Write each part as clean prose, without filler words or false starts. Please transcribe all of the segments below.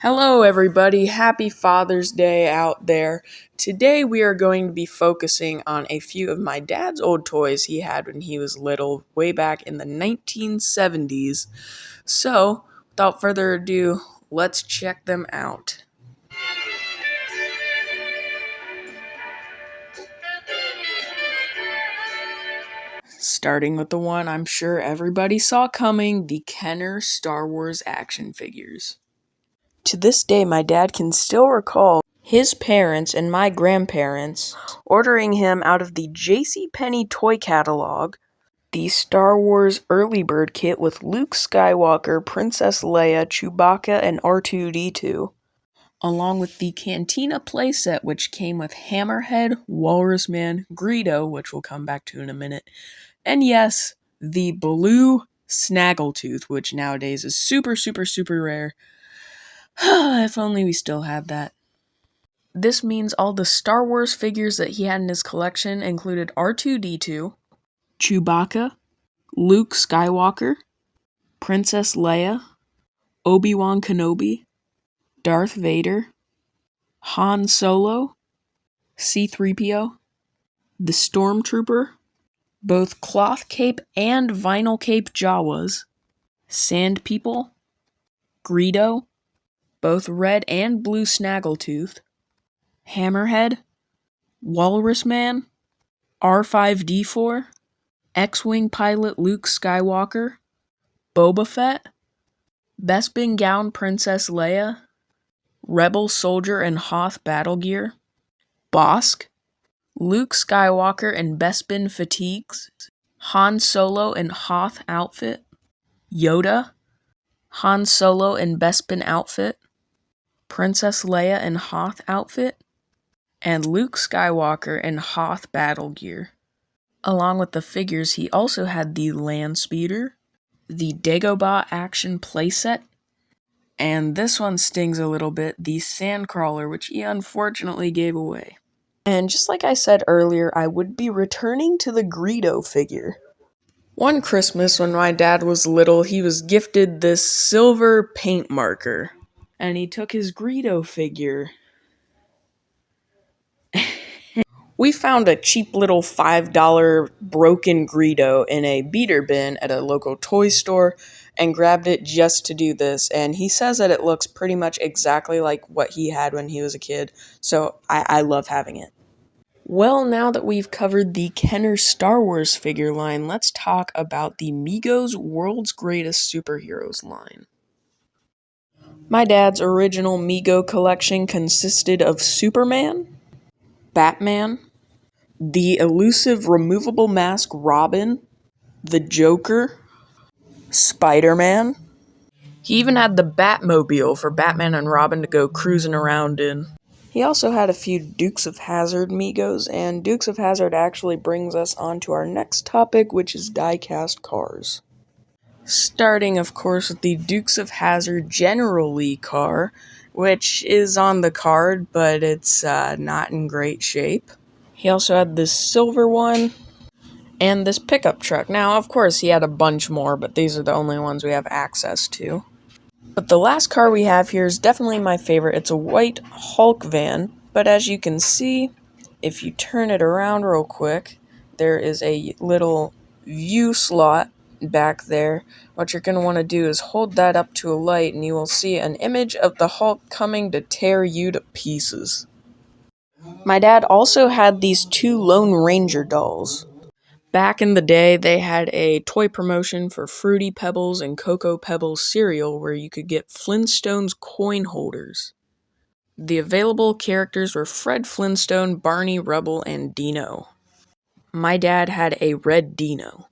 Hello, everybody. Happy Father's Day out there. Today, we are going to be focusing on a few of my dad's old toys he had when he was little, way back in the 1970s. So, without further ado, let's check them out. Starting with the one I'm sure everybody saw coming, the Kenner Star Wars action figures. To this day, my dad can still recall his parents and my grandparents ordering him out of the JCPenney toy catalog the Star Wars Early Bird kit with Luke Skywalker, Princess Leia, Chewbacca, and R2-D2, along with the Cantina playset, which came with Hammerhead, Walrus Man, Greedo, which we'll come back to in a minute, and yes, the blue Snaggletooth, which nowadays is super, super, super rare. If only we still had that. This means all the Star Wars figures that he had in his collection included R2-D2, Chewbacca, Luke Skywalker, Princess Leia, Obi-Wan Kenobi, Darth Vader, Han Solo, C-3PO, the Stormtrooper, both cloth cape and vinyl cape Jawas, Sand People, Greedo, both red and blue Snaggletooth, Hammerhead, Walrus Man, R5-D4, X-Wing pilot Luke Skywalker, Boba Fett, Bespin Gown Princess Leia, Rebel Soldier and Hoth battle gear, Bosk, Luke Skywalker and Bespin fatigues, Han Solo and Hoth outfit, Yoda, Han Solo and Bespin outfit, Princess Leia and Hoth outfit, and Luke Skywalker and Hoth battle gear. Along with the figures, he also had the Land Speeder, the Dagobah action playset, and this one stings a little bit, the Sandcrawler, which he unfortunately gave away. And just like I said earlier, I would be returning to the Greedo figure. One Christmas when my dad was little, he was gifted this silver paint marker, and he took his Greedo figure. We found a cheap little $5 broken Greedo in a beater bin at a local toy store and grabbed it just to do this. And he says that it looks pretty much exactly like what he had when he was a kid. So I love having it. Well, now that we've covered the Kenner Star Wars figure line, let's talk about the Migos World's Greatest Superheroes line. My dad's original Mego collection consisted of Superman, Batman, the elusive removable mask Robin, the Joker, Spider-Man. He even had the Batmobile for Batman and Robin to go cruising around in. He also had a few Dukes of Hazzard Migos, and Dukes of Hazzard actually brings us on to our next topic, which is die-cast cars. Starting, of course, with the Dukes of Hazzard General Lee car, which is on the card, but it's not in great shape. He also had this silver one, and this pickup truck. Now, of course, he had a bunch more, but these are the only ones we have access to. But the last car we have here is definitely my favorite. It's a white Hulk van, but as you can see, if you turn it around real quick, there is a little view slot back there. What you're going to want to do is hold that up to a light, and you will see an image of the Hulk coming to tear you to pieces. My dad also had these two Lone Ranger dolls. Back in the day, they had a toy promotion for Fruity Pebbles and Cocoa Pebbles cereal where you could get Flintstones coin holders. The available characters were Fred Flintstone, Barney Rubble, and Dino. My dad had a red Dino.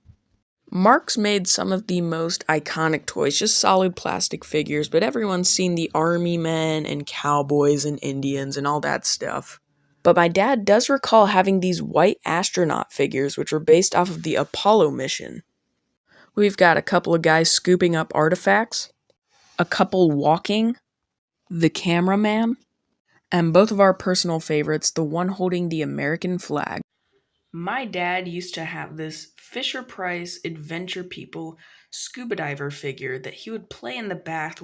Marx made some of the most iconic toys, just solid plastic figures, but everyone's seen the army men and cowboys and Indians and all that stuff. But my dad does recall having these white astronaut figures, which were based off of the Apollo mission. We've got a couple of guys scooping up artifacts, a couple walking, the cameraman, and both of our personal favorites, the one holding the American flag. My dad used to have this Fisher-Price Adventure People scuba diver figure that he would play in the bath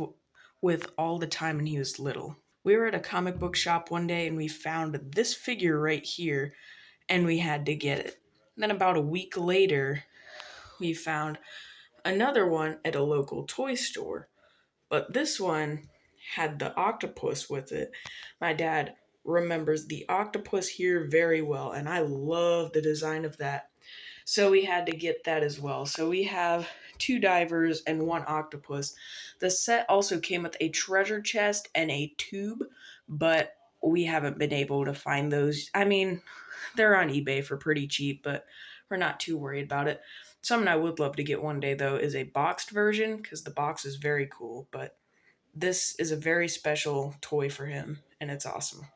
with all the time when he was little. We were at a comic book shop one day and we found this figure right here and we had to get it. Then, about a week later, we found another one at a local toy store, but this one had the octopus with it. My dad remembers the octopus here very well, and I love the design of that. So we had to get that as well. So we have two divers and one octopus. The set also came with a treasure chest and a tube, but we haven't been able to find those. I mean, they're on eBay for pretty cheap, but we're not too worried about it. Something I would love to get one day, though, is a boxed version because the box is very cool, but this is a very special toy for him, and it's awesome.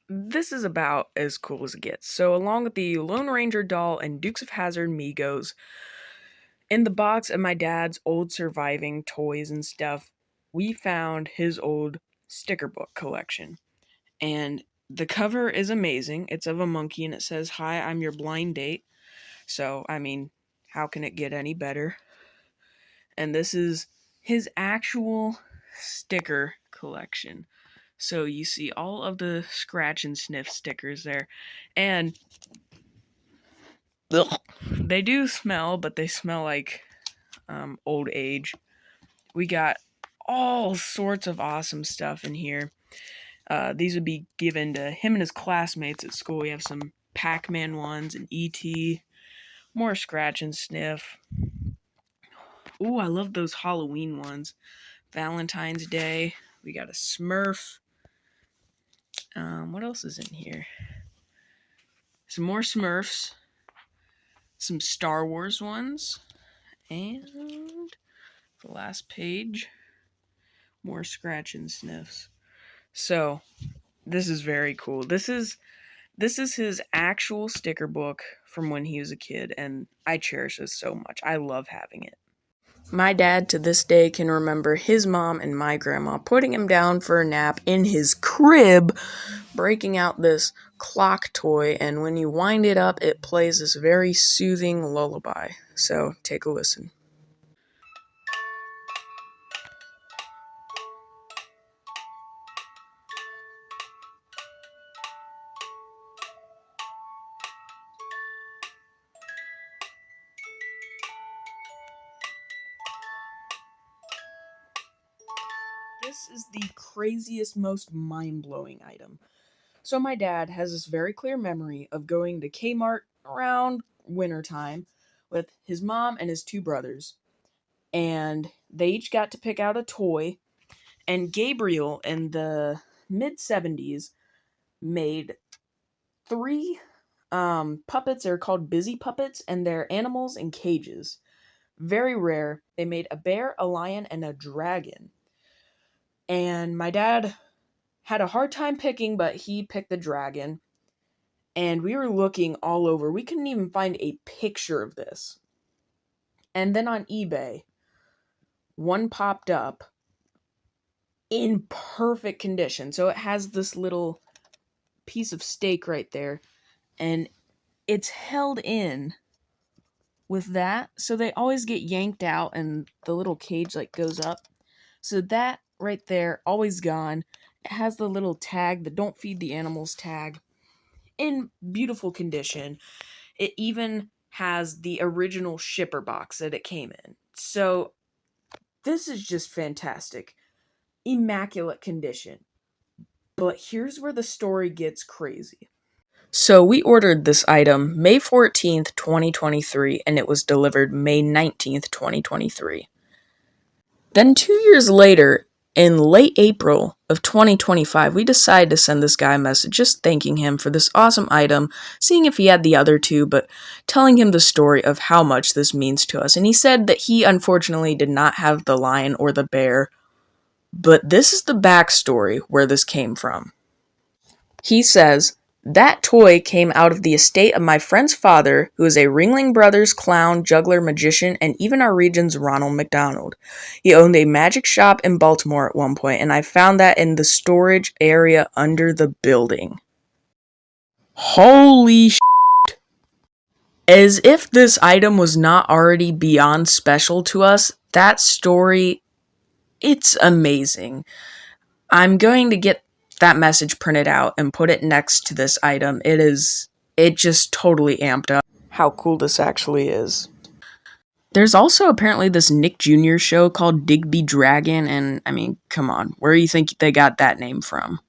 This is about as cool as it gets. So, along with the Lone Ranger doll and Dukes of Hazzard Migos, in the box of my dad's old surviving toys and stuff, we found his old sticker book collection. And the cover is amazing. It's of a monkey and it says, "Hi, I'm your blind date." So, I mean, how can it get any better? And this is his actual sticker collection. So you see all of the scratch and sniff stickers there. And ugh, they do smell, but they smell like old age. We got all sorts of awesome stuff in here. These would be given to him and his classmates at school. We have some Pac-Man ones and E.T., more scratch and sniff. Ooh, I love those Halloween ones. Valentine's Day. We got a Smurf. What else is in here? Some more Smurfs. Some Star Wars ones. And the last page. More scratch and sniffs. So, this is very cool. This is his actual sticker book from when he was a kid, and I cherish this so much. I love having it. My dad to this day can remember his mom and my grandma putting him down for a nap in his crib, breaking out this clock toy, and when you wind it up, it plays this very soothing lullaby. So take a listen. This is the craziest, most mind-blowing item. So my dad has this very clear memory of going to Kmart around wintertime with his mom and his two brothers. And they each got to pick out a toy. And Gabriel in the mid 70s made three puppets. They're called busy puppets, and they're animals in cages. Very rare. They made a bear, a lion, and a dragon. And my dad had a hard time picking, but he picked the dragon. And we were looking all over. We couldn't even find a picture of this. And then on eBay, one popped up in perfect condition. So it has this little piece of steak right there, and it's held in with that. So they always get yanked out, and the little cage like goes up. So that right there, always gone. It has the little tag, the "Don't Feed the Animals" tag, in beautiful condition. It even has the original shipper box that it came in. So this is just fantastic. Immaculate condition. But here's where the story gets crazy. So we ordered this item May 14th, 2023, and it was delivered May 19th, 2023. Then 2 years later, in late April of 2025, we decided to send this guy a message just thanking him for this awesome item, seeing if he had the other two, but telling him the story of how much this means to us. And he said that he unfortunately did not have the lion or the bear, but this is the backstory where this came from. He says, "That toy came out of the estate of my friend's father, who is a Ringling Brothers clown, juggler, magician, and even our region's Ronald McDonald. He owned a magic shop in Baltimore at one point, and I found that in the storage area under the building." Holy sh**. As if this item was not already beyond special to us, that story It's amazing. I'm going to get that message printed out and put it next to this item. It just totally amped up how cool this actually is. There's also apparently this Nick Jr. show called Digby Dragon, and I mean, come on, where do you think they got that name from?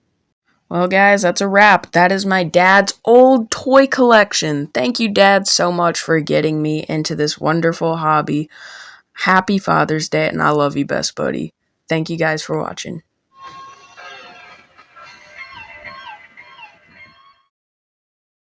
Well, guys, that's a wrap. That is my dad's old toy collection. Thank you, Dad, so much for getting me into this wonderful hobby. Happy Father's Day, and I love you, best buddy. Thank you guys for watching.